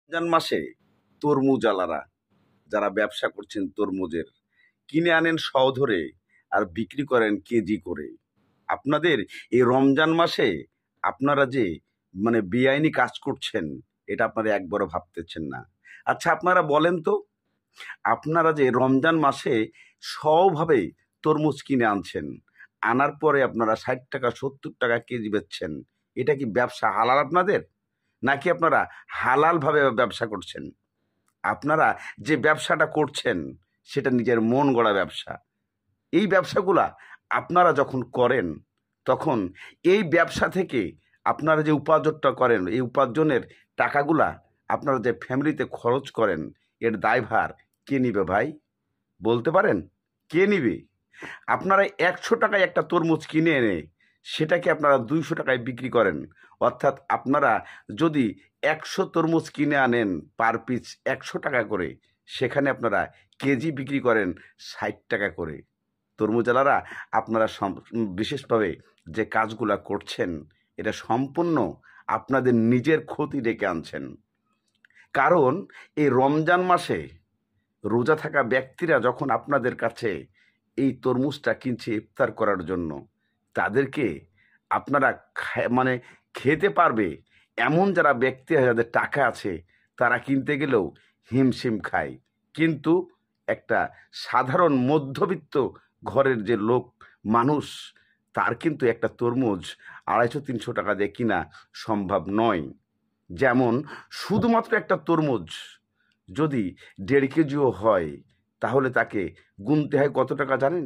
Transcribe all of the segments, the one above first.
রমজান মাসে তরমুজ আলারা যারা ব্যবসা করছেন তরমুজের কিনে আনেন শ ধরে আর বিক্রি করেন কেজি করে। আপনাদের এই রমজান মাসে আপনারা যে বেআইনি কাজ করছেন এটা আপনারা একবারও ভাবতেছেন না। আচ্ছা আপনারা বলেন তো, আপনারা যে রমজান মাসে সভাবে তরমুজ কিনে আনছেন, আনার পরে আপনারা 60 টাকা 70 টাকা কেজি বেচছেন, এটা কি ব্যবসা হালাল আপনাদের, নাকি আপনারা হালালভাবে ব্যবসা করছেন? আপনারা যে ব্যবসাটা করছেন সেটা নিজের মন গড়া ব্যবসা। এই ব্যবসাগুলা আপনারা যখন করেন তখন এই ব্যবসা থেকে আপনারা যে উপার্জনটা করেন, এই উপার্জনের টাকাগুলা আপনারা যে ফ্যামিলিতে খরচ করেন, এর দায়ভার কে নিবে ভাই? বলতে পারেন কে নিবে? আপনারা 100 টাকায় একটা তরমুজ কিনে এনে সেটাকে আপনারা 200 টাকায় বিক্রি করেন। অর্থাৎ আপনারা যদি 100 তরমুজ কিনে আনেন পার পিস 100 টাকা করে, সেখানে আপনারা কেজি বিক্রি করেন 60 টাকা করে। তরমুজওয়ালারা আপনারা বিশেষভাবে যে কাজগুলা করছেন এটা সম্পূর্ণ আপনাদের নিজের ক্ষতি ডেকে আনছেন। কারণ এই রমজান মাসে রোজা থাকা ব্যক্তিরা যখন আপনাদের কাছে এই তরমুজটা কিনছে ইফতার করার জন্য, তাদেরকে আপনারা খেতে পারবে এমন যারা ব্যক্তি যাদের টাকা আছে তারা কিনতে গেলেও হিমশিম খায়। কিন্তু একটা সাধারণ মধ্যবিত্ত ঘরের যে লোক মানুষ, তার কিন্তু একটা তরমুজ 250-300 টাকা দিয়ে কিনা সম্ভব নয়। যেমন শুধুমাত্র একটা তরমুজ যদি 1.5 কেজিও হয় তাহলে তাকে গুনতে হয় কত টাকা জানেন?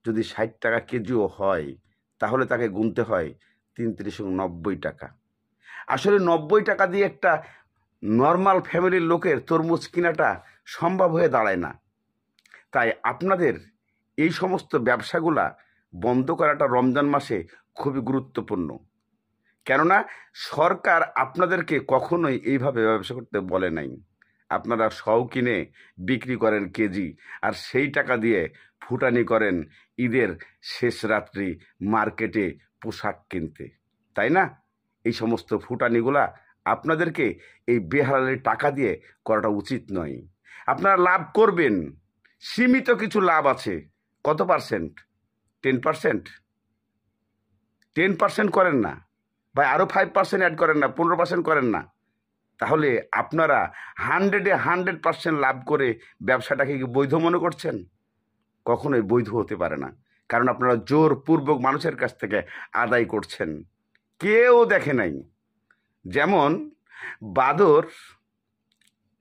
যদি 60 টাকা কেজিও হয় তাহলে তাকে গুনতে হয় 3-3-90 টাকা। আসলে 90 টাকা দিয়ে একটা নর্মাল ফ্যামিলির লোকের তরমুজ কেনাটা সম্ভব হয়ে দাঁড়ায় না। তাই আপনাদের এই সমস্ত ব্যবসাগুলা বন্ধ করাটা রমজান মাসে খুবই গুরুত্বপূর্ণ। কেননা সরকার আপনাদেরকে কখনোই এইভাবে ব্যবসা করতে বলে নাই। আপনারা শও কিনে বিক্রি করেন কেজি, আর সেই টাকা দিয়ে ফুটানি করেন ঈদের শেষ রাত্রি মার্কেটে পোশাক কিনতে, তাই না? এই সমস্ত ফুটানিগুলা আপনাদেরকে এই বেহালালি টাকা দিয়ে করাটা উচিত নয়। আপনারা লাভ করবেন, সীমিত কিছু লাভ আছে। কত পার্সেন্ট? 10%? 10% করেন না ভাই, আরও 5% অ্যাড করেন না, 15% করেন না। তাহলে আপনারা 100% লাভ করে ব্যবসাটাকে কি বৈধ মনে করছেন? কখনোই বৈধ হতে পারে না। কারণ আপনারা জোরপূর্বক মানুষের কাছ থেকে আদায় করছেন, কেউ দেখে নাই। যেমন বাদর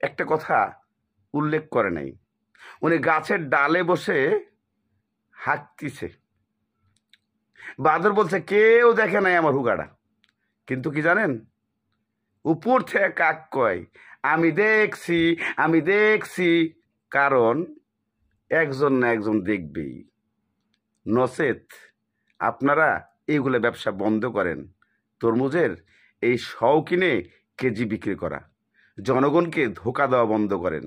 একটা কথা উল্লেখ করে নাই, উনি গাছের ডালে বসে হাঁকতিছে। বাদর বলছে কেউ দেখে নাই আমার হুগাটা, কিন্তু কি জানেন, উপর থেকে কাক কয় আমি দেখছি আমি দেখছি। কারণ একজন না একজন দেখবেই। নচেত আপনারা এইগুলো ব্যবসা বন্ধ করেন। তরমুজের এই শও কিনে কেজি বিক্রি করা, জনগণকে ধোঁকা দেওয়া বন্ধ করেন।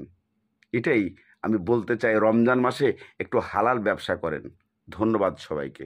এটাই আমি বলতে চাই, রমজান মাসে একটু হালাল ব্যবসা করেন। ধন্যবাদ সবাইকে।